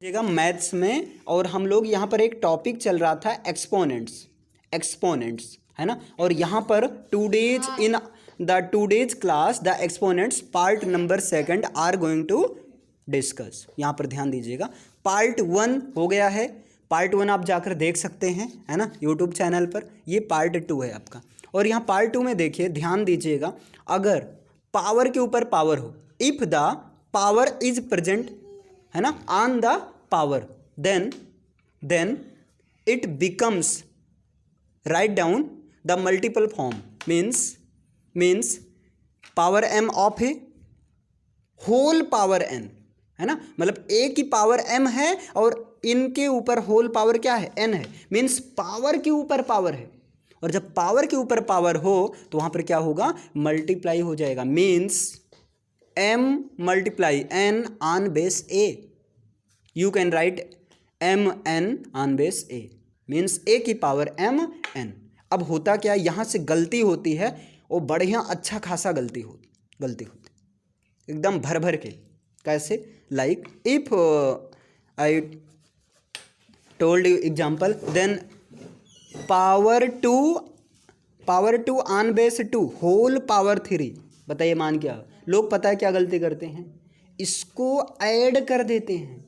देखिएगा मैथ्स में, और हम लोग यहाँ पर एक टॉपिक चल रहा था एक्सपोनेंट्स है ना। और यहाँ पर today's class the exponents part number 2 are going to discuss. यहाँ पर ध्यान दीजिएगा, पार्ट 1 हो गया है। पार्ट 1 आप जाकर देख सकते हैं, है ना, यूट्यूब चैनल पर। ये पार्ट 2 है आपका। और यहाँ पार्ट 2 में देखिए, ध्यान दीजिएगा, अगर पावर के ऊपर पावर हो, if the power is present, है ना, on the power, then it becomes, write down the multiple form, means power m of a whole power n, है ना, मतलब a की पावर m है और इनके ऊपर होल पावर क्या है, n है। मीन्स पावर के ऊपर पावर है, और जब पावर के ऊपर पावर हो तो वहां पर क्या होगा, मल्टीप्लाई हो जाएगा। Means m multiply n on base a, you can write mn on base a, means a की पावर mn। अब होता क्या, यहाँ से गलती होती है, वो बढ़िया अच्छा खासा गलती होती एकदम भर भर के। कैसे, like if I told you example, then power two on base 2 whole power 3। बताइए मान क्या, लोग पता है क्या गलती करते हैं, इसको ऐड कर देते हैं,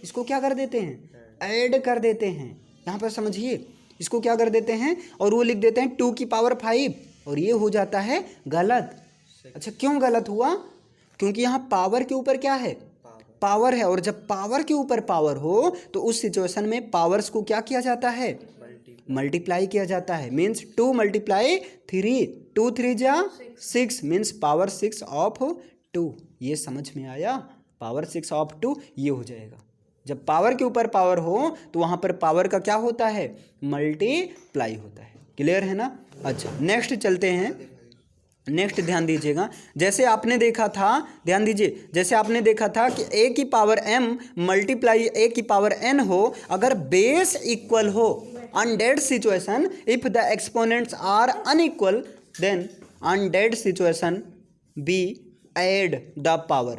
इसको क्या कर देते हैं, ऐड कर देते हैं। यहाँ पर समझिए, इसको क्या कर देते हैं और वो लिख देते हैं 2 की पावर 5, और ये हो जाता है गलत। अच्छा, क्यों गलत हुआ, क्योंकि यहाँ पावर के ऊपर क्या है, पावर है, और जब पावर के ऊपर पावर हो तो उस सिचुएशन में पावर्स को क्या किया जाता है, मल्टीप्लाई किया जाता है। मीन्स 2 मल्टीप्लाई 3, 2 3 जा 6, मीन्स पावर 6 ऑफ 2। ये समझ में आया, पावर 6 ऑफ 2 ये हो जाएगा। जब पावर के ऊपर पावर हो तो वहाँ पर पावर का क्या होता है, मल्टीप्लाई होता है। क्लियर है ना। अच्छा, नेक्स्ट चलते हैं। नेक्स्ट ध्यान दीजिएगा, जैसे आपने देखा था, ध्यान दीजिए, जैसे आपने देखा था कि a की पावर m मल्टीप्लाई a की पावर n हो, अगर बेस इक्वल हो, on that situation if the exponents are unequal, then on that situation b add the power.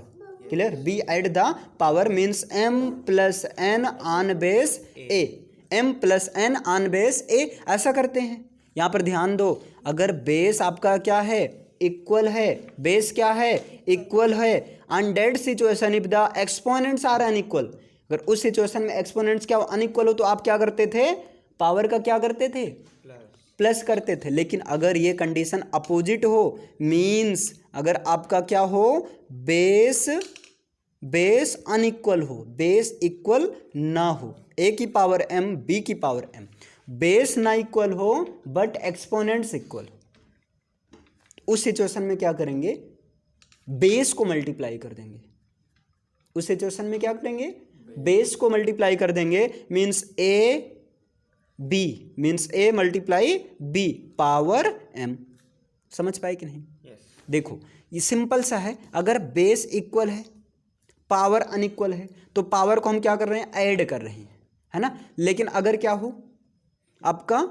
Clear, b add the power means m plus n on base a, m plus n on base a, ऐसा करते हैं। यहाँ पर ध्यान दो, अगर base आपका क्या है, इक्वल है, बेस क्या है, इक्वल है, on that situation if the exponents are unequal, अगर उस सिचुएशन में एक्सपोनेंट्स क्या अनइक्वल हो तो आप क्या करते थे, पावर का क्या करते थे, प्लस करते थे। लेकिन अगर ये कंडीशन अपोजिट हो, मीन्स अगर आपका क्या हो, बेस अनइक्वल हो, बेस इक्वल ना हो, a की पावर m b की पावर m, बेस ना इक्वल हो बट एक्सपोनेंट्स इक्वल हो, उस सिचुएशन में क्या करेंगे, बेस को मल्टीप्लाई कर देंगे। उस सिचुएशन में क्या करेंगे, बेस को मल्टीप्लाई कर देंगे। Means a multiply b power m। समझ पाए कि नहीं। देखो ये सिंपल सा है, अगर बेस इक्वल है, पावर अनइक्वल है, तो पावर को हम क्या कर रहे हैं, ऐड कर रहे हैं, है ना। लेकिन अगर क्या हो, आपका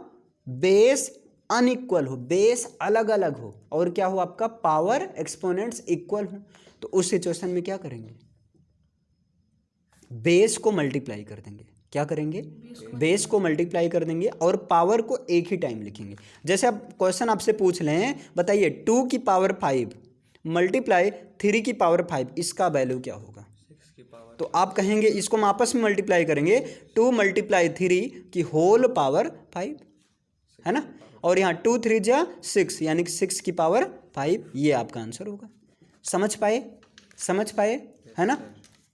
बेस अनइक्वल हो, बेस अलग अलग हो, और क्या हो, आपका पावर एक्सपोनेंट्स इक्वल हो, तो उस सिचुएशन में क्या करेंगे, बेस को मल्टीप्लाई कर देंगे। क्या करेंगे, बेस को मल्टीप्लाई कर देंगे और पावर को एक ही टाइम लिखेंगे। जैसे अब क्वेश्चन आपसे पूछ लें, बताइए 2 की पावर 5 मल्टीप्लाई 3 की पावर 5, इसका वैल्यू क्या होगा, तो आप कहेंगे इसको हम आपस में मल्टीप्लाई करेंगे, 2 मल्टीप्लाई 3 की होल पावर 5, है ना, और यहाँ 2 3 जा 6, यानी कि 6 की पावर 5, ये आपका आंसर होगा। समझ पाए, है ना।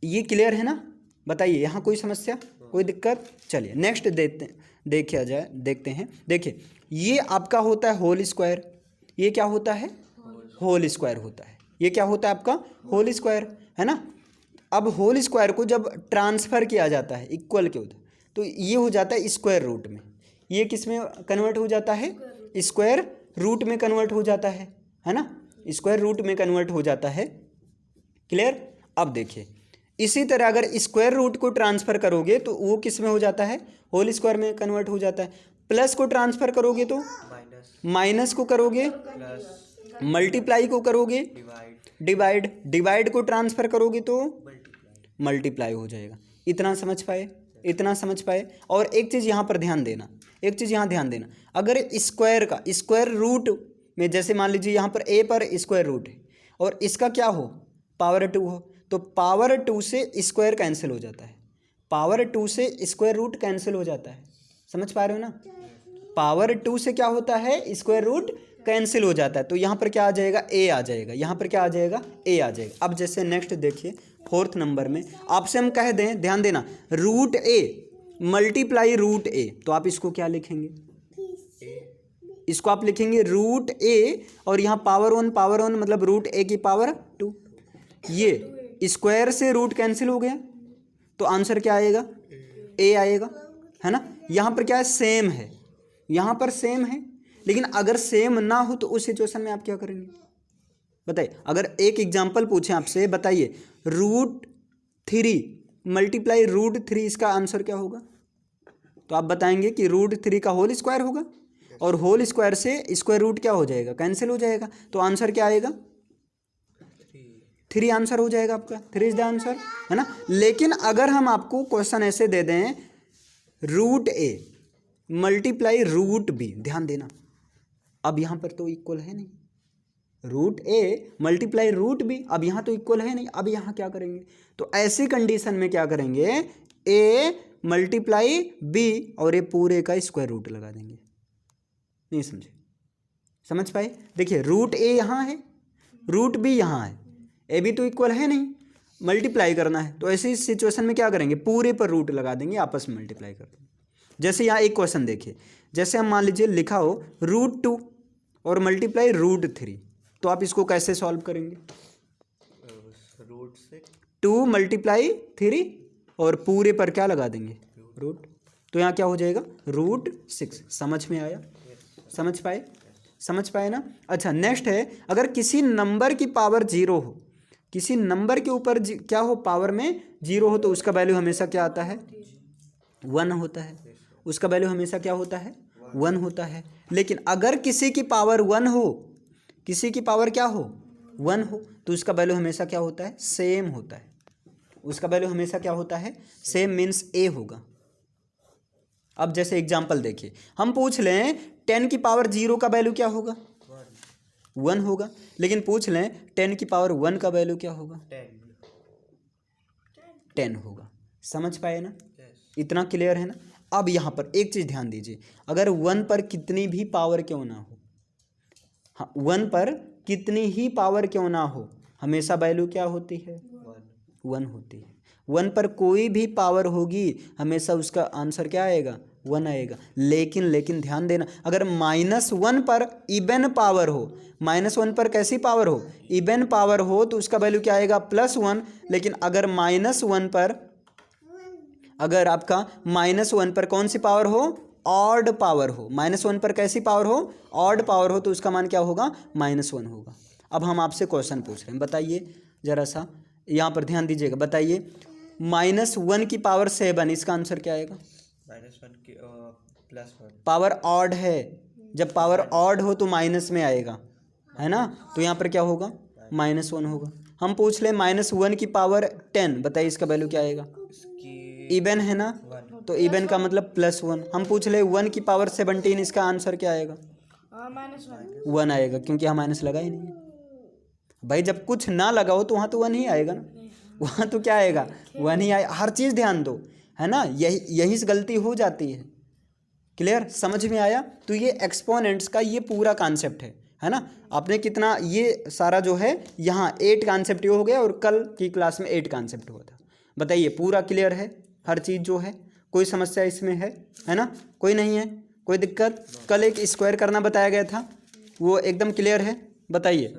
ये क्लियर है ना। बताइए यहाँ कोई समस्या, कोई दिक्कत। चलिए नेक्स्ट देखते हैं। देखिए ये आपका होता है होल स्क्वायर, ये क्या होता है, होल स्क्वायर होता है, ये क्या होता है आपका, होल स्क्वायर, है ना। अब होल स्क्वायर को जब ट्रांसफ़र किया जाता है इक्वल के उधर, तो ये हो जाता है स्क्वायर रूट में, ये किस में कन्वर्ट हो जाता है, स्क्वायर रूट में कन्वर्ट हो जाता है ना, स्क्वायर रूट में कन्वर्ट हो जाता है। क्लियर। अब देखिए इसी तरह अगर स्क्वायर रूट को ट्रांसफ़र करोगे तो वो किस में हो जाता है, होल स्क्वायर में कन्वर्ट हो जाता है। प्लस को ट्रांसफ़र करोगे तो माइनस को करोगे, मल्टीप्लाई को करोगे डिवाइड को ट्रांसफ़र करोगे तो मल्टीप्लाई हो जाएगा। इतना समझ पाए, इतना समझ पाए। और एक चीज़ यहाँ पर ध्यान देना, एक चीज़ यहाँ ध्यान देना, अगर स्क्वायर का स्क्वायर रूट में जैसे मान लीजिए यहाँ पर a पर स्क्वायर रूट है और इसका क्या हो पावर 2 हो, तो पावर 2 से स्क्वायर कैंसिल हो जाता है, पावर 2 से स्क्वायर रूट कैंसिल हो जाता है, समझ पा रहे हो ना। पावर 2 से क्या होता है, स्क्वायर रूट कैंसिल हो जाता है, तो यहाँ पर क्या आ जाएगा, a आ जाएगा, यहाँ पर क्या आ जाएगा, a आ जाएगा। अब जैसे नेक्स्ट देखिए 4th नंबर में आपसे हम कह दें, ध्यान देना, root a multiply root a, तो आप इसको क्या लिखेंगे, इसको आप लिखेंगे रूट a और यहाँ पावर 1 मतलब रूट a की पावर 2। ये स्क्वायर से रूट कैंसिल हो गया तो आंसर क्या आएगा, a आएगा, है ना। यहाँ पर क्या है, सेम है, यहाँ पर सेम है, लेकिन अगर सेम ना हो तो उस सिचुएशन में आप क्या करेंगे बताइए। अगर एक एग्जांपल पूछें आपसे, बताइए रूट 3 मल्टीप्लाई रूट 3, इसका आंसर क्या होगा, तो आप बताएंगे कि रूट 3 का होल स्क्वायर होगा और होल स्क्वायर से स्क्वायर रूट क्या हो जाएगा, कैंसिल हो जाएगा, तो आंसर क्या आएगा, 3 आंसर हो जाएगा आपका, 3 इज द आंसर, है ना। लेकिन अगर हम आपको क्वेश्चन ऐसे दे दें, root a multiply root b, ध्यान देना, अब यहाँ पर तो इक्वल है नहीं, root a multiply root b, अब यहाँ तो इक्वल है नहीं, अब यहाँ क्या करेंगे, तो ऐसी कंडीशन में क्या करेंगे, a मल्टीप्लाई b और ये पूरे का स्क्वायर रूट लगा देंगे। नहीं समझे, समझ पाए। देखिए रूट a यहाँ है, रूट b यहाँ है, ए भी तो इक्वल है नहीं, मल्टीप्लाई करना है, तो ऐसी सिचुएशन में क्या करेंगे, पूरे पर रूट लगा देंगे, आपस में मल्टीप्लाई कर देंगे। जैसे यहाँ एक क्वेश्चन देखिए, जैसे हम मान लीजिए लिखा हो रूट 2 और मल्टीप्लाई रूट 3, तो आप इसको कैसे सॉल्व करेंगे, रूट से 2 मल्टीप्लाई 3 और पूरे पर क्या लगा देंगे, रूट, तो यहाँ क्या हो जाएगा, रूट 6। समझ में आया, समझ पाए, समझ पाए ना। अच्छा नेक्स्ट है, अगर किसी नंबर की पावर 0 हो, किसी नंबर के ऊपर क्या हो, पावर में 0 हो, तो उसका वैल्यू हमेशा क्या आता है, 1 होता है, उसका वैल्यू हमेशा क्या होता है, 1 होता है। लेकिन अगर किसी की पावर 1 हो, किसी की पावर क्या हो, 1 हो, तो उसका वैल्यू हमेशा क्या होता है, सेम होता है, उसका वैल्यू हमेशा क्या होता है, सेम, मीन्स a होगा। अब जैसे एग्जाम्पल देखिए, हम पूछ लें 10 की पावर 0 का वैल्यू क्या होगा, 1 होगा, लेकिन पूछ लें 10 की पावर 1 का वैल्यू क्या होगा, 10 होगा। समझ पाए ना, इतना क्लियर है ना। अब यहाँ पर एक चीज़ ध्यान दीजिए, अगर 1 पर कितनी भी पावर क्यों ना हो, हाँ 1 पर कितनी ही पावर क्यों ना हो, हमेशा वैल्यू क्या होती है, 1 होती है। 1 पर कोई भी पावर होगी हमेशा उसका आंसर क्या आएगा, 1 आएगा। लेकिन ध्यान देना, अगर -1 पर इवन पावर हो, -1 पर कैसी पावर हो, इवन पावर हो, तो उसका वैल्यू क्या आएगा, +1। लेकिन अगर -1 पर, अगर आपका -1 पर कौन सी पावर हो, ऑड पावर हो, -1 पर कैसी पावर हो, ऑड पावर हो, तो उसका मान क्या होगा, -1 होगा। अब हम आपसे क्वेश्चन पूछ रहे हैं, बताइए जरा सा, यहाँ पर ध्यान दीजिएगा, बताइए -1 की पावर 7, इसका आंसर क्या आएगा, -1 की +1, पावर ऑड है, जब पावर ऑड हो तो माइनस में आएगा, है ना, तो यहाँ पर क्या होगा, -1 होगा। हम पूछ लें -1 की पावर 10, बताइए इसका वैल्यू क्या आएगा, इवन है ना, तो इवन का मतलब +1। हम पूछ ले 1 की पावर 17, इसका आंसर क्या आएगा, -1 आएगा, क्योंकि यहाँ माइनस लगा ही नहीं है भाई। जब कुछ ना लगा हो तो वहाँ तो 1 ही आएगा ना, वहाँ तो क्या आएगा, 1 ही आएगा। हर चीज़ ध्यान दो, है ना, यही से गलती हो जाती है। क्लियर, समझ में आया। तो ये एक्सपोनेंट्स का ये पूरा कॉन्सेप्ट है ना। आपने कितना ये सारा जो है यहाँ 8 कॉन्सेप्ट ये हो गया, और कल की क्लास में 8 कॉन्सेप्ट हुआ था। बताइए पूरा क्लियर है हर चीज़ जो है, कोई समस्या इसमें है ना, कोई नहीं है, कोई दिक्कत। कल एक स्क्वायर करना बताया गया था, वो एकदम क्लियर है, बताइए।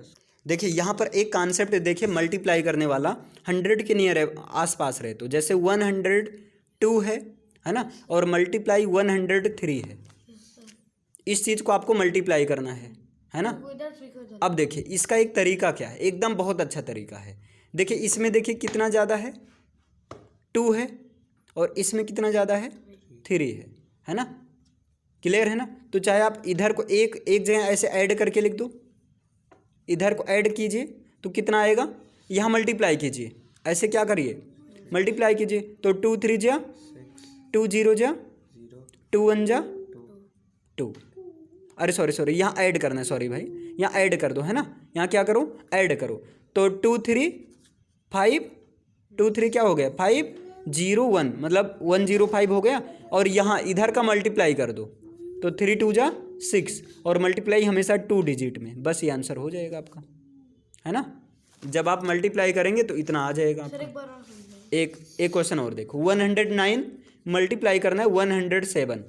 देखिए यहाँ पर एक कॉन्सेप्ट देखिए, मल्टीप्लाई करने वाला 100 के नियर है, आसपास रहे, तो जैसे 102 है ना, और मल्टीप्लाई 103 है, इस चीज़ को आपको मल्टीप्लाई करना है ना। अब देखिए इसका एक तरीका क्या है, एकदम बहुत अच्छा तरीका है। देखिए इसमें देखिए कितना ज़्यादा है, 2 है, और इसमें कितना ज़्यादा है, 3 है ना। क्लियर है ना। तो चाहे आप इधर को एक जगह ऐसे ऐड करके लिख दो, इधर को ऐड कीजिए तो कितना आएगा, यहाँ मल्टीप्लाई कीजिए, ऐसे क्या करिए मल्टीप्लाई कीजिए तो 2 3 जा 2 0 जा 0 2 1 जा 2। अरे सॉरी यहाँ ऐड करना है, सॉरी भाई, यहाँ ऐड कर दो, है ना, यहाँ क्या करो, ऐड करो। तो 2 3 5 2 3 क्या हो गया 5 0 1, मतलब 105 हो गया। और यहाँ इधर का मल्टीप्लाई कर दो तो 3 2 जा 6, और मल्टीप्लाई हमेशा 2 डिजिट में, बस ये आंसर हो जाएगा आपका, है ना। जब आप मल्टीप्लाई करेंगे तो इतना आ जाएगा आपका। एक क्वेश्चन और देखो, 109 मल्टीप्लाई करना है 107,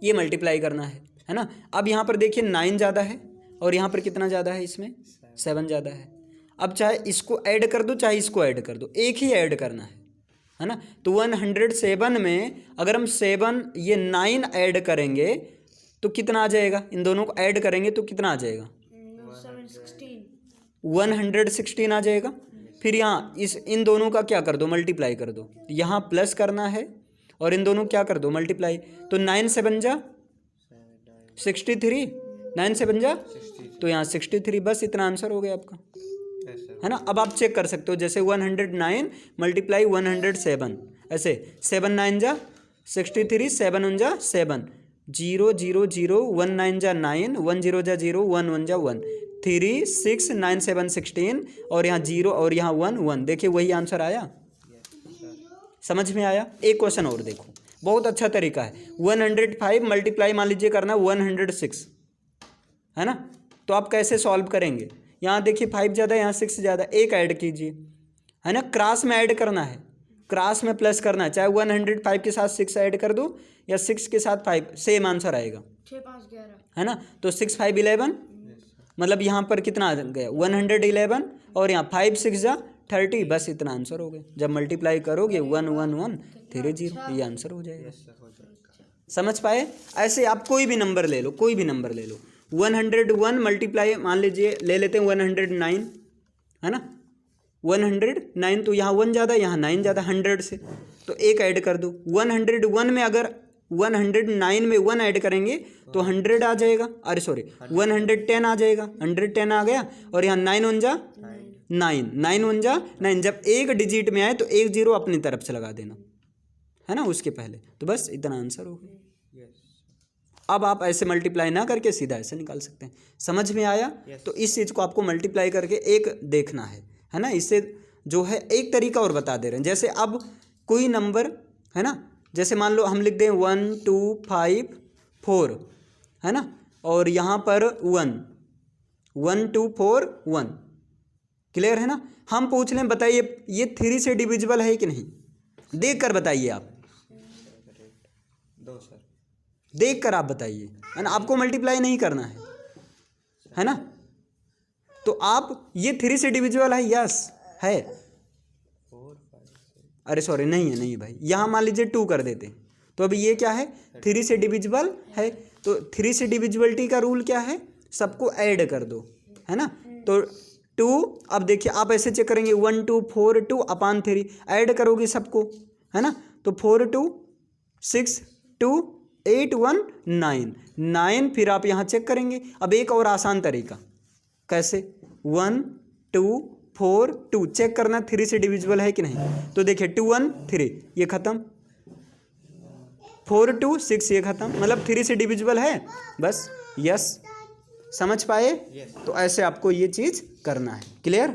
ये मल्टीप्लाई करना है ना। अब यहाँ पर देखिए 9 ज़्यादा है और यहाँ पर कितना ज़्यादा है, इसमें 7 ज़्यादा है। अब चाहे इसको ऐड कर दो चाहे इसको ऐड कर दो, एक ही ऐड करना है ना। तो 107 में अगर हम 7 ये 9 ऐड करेंगे तो कितना आ जाएगा, इन दोनों को ऐड करेंगे तो कितना आ जाएगा 116 आ जाएगा। फिर यहाँ इन दोनों का क्या कर दो, मल्टीप्लाई कर दो, यहाँ प्लस करना है और इन दोनों क्या कर दो, मल्टीप्लाई। तो 9 7 जा 63, 9 7 जा तो यहाँ 63, बस इतना आंसर हो गया आपका, है ना। अब आप चेक कर सकते हो, जैसे 109 मल्टीप्लाई 107, ऐसे 7 9 जा 63, 7 1 जा 7, 0 0 0 1 9 जा 9, 1 0 जा 0, 1 1 जा 1, 3 6 9 7 16, और यहाँ 0 और यहाँ 1 1, देखिए वही आंसर आया। समझ में आया। एक क्वेश्चन और देखो, बहुत अच्छा तरीका है। 105 मल्टीप्लाई मान लीजिए करना 106, है ना। तो आप कैसे सॉल्व करेंगे, यहाँ देखिए 5 ज़्यादा यहाँ 6 ज़्यादा, एक ऐड कीजिए, है ना। क्रॉस में ऐड करना है, क्रॉस में प्लस करना है, चाहे 105 के साथ 6 ऐड कर दो या 6 के साथ 5, सेम आंसर आएगा, 6 5 11, है ना। तो 6 5 11, मतलब यहाँ पर कितना आ गया 111, और यहाँ 5 6 जा 30, बस इतना आंसर हो गया। जब मल्टीप्लाई करोगे 1 1 1 3 0, ये आंसर हो जाएगा। समझ पाए। ऐसे आप कोई भी नंबर ले लो, कोई भी नंबर ले लो। 101 मल्टीप्लाई मान लीजिए ले लेते हैं 109, है ना। 109 तो यहाँ 1 ज़्यादा यहाँ 9 ज़्यादा 100 से, तो एक ऐड कर दो। 101 में अगर 109 में 1 ऐड करेंगे तो 100 आ जाएगा, अरे सॉरी 110 आ जाएगा, 110 आ गया। और यहाँ 9 1 जा 9, 9 1 जा 9, जब एक डिजिट में आए तो एक जीरो अपनी तरफ से लगा देना, है ना, उसके पहले। तो बस इतना आंसर हो गया। अब आप ऐसे मल्टीप्लाई ना करके सीधा ऐसे निकाल सकते हैं। समझ में आया। तो इस चीज़ को आपको मल्टीप्लाई करके एक देखना है ना। इससे जो है एक तरीका और बता दे रहे हैं, जैसे अब कोई नंबर, है ना, जैसे मान लो हम लिख दें 1 2 5 4, है ना, और यहाँ पर 1 1 2 4 1, क्लियर है ना। हम पूछ लें बताइए ये 3 से डिविजिबल है कि नहीं, देख कर बताइए आप, 2 सर, देख कर आप बताइए, है ना। आपको मल्टीप्लाई नहीं करना है ना। तो आप ये 3 से डिविजिबल है, यस है। 4 5 6, अरे सॉरी नहीं है भाई, यहाँ मान लीजिए 2 कर देते तो अभी ये क्या है 3 से डिविजिबल है। तो 3 से डिविजिबिलिटी का रूल क्या है, सबको ऐड कर दो, है ना। तो 2, अब देखिए आप ऐसे चेक करेंगे 1 2 4 2 अपान 3, ऐड करोगे सबको, है ना। तो 4 2 6 2 8 1 9 9, फिर आप यहाँ चेक करेंगे। अब एक और आसान तरीका, कैसे 1 2 4 2 चेक करना 3 से डिविजिबल है कि नहीं। तो देखिए 2 1 3 ये खत्म, 4 2 6 ये खत्म, मतलब 3 से डिविजिबल है, बस। यस, समझ पाए। तो ऐसे आपको ये चीज़ करना है, क्लियर।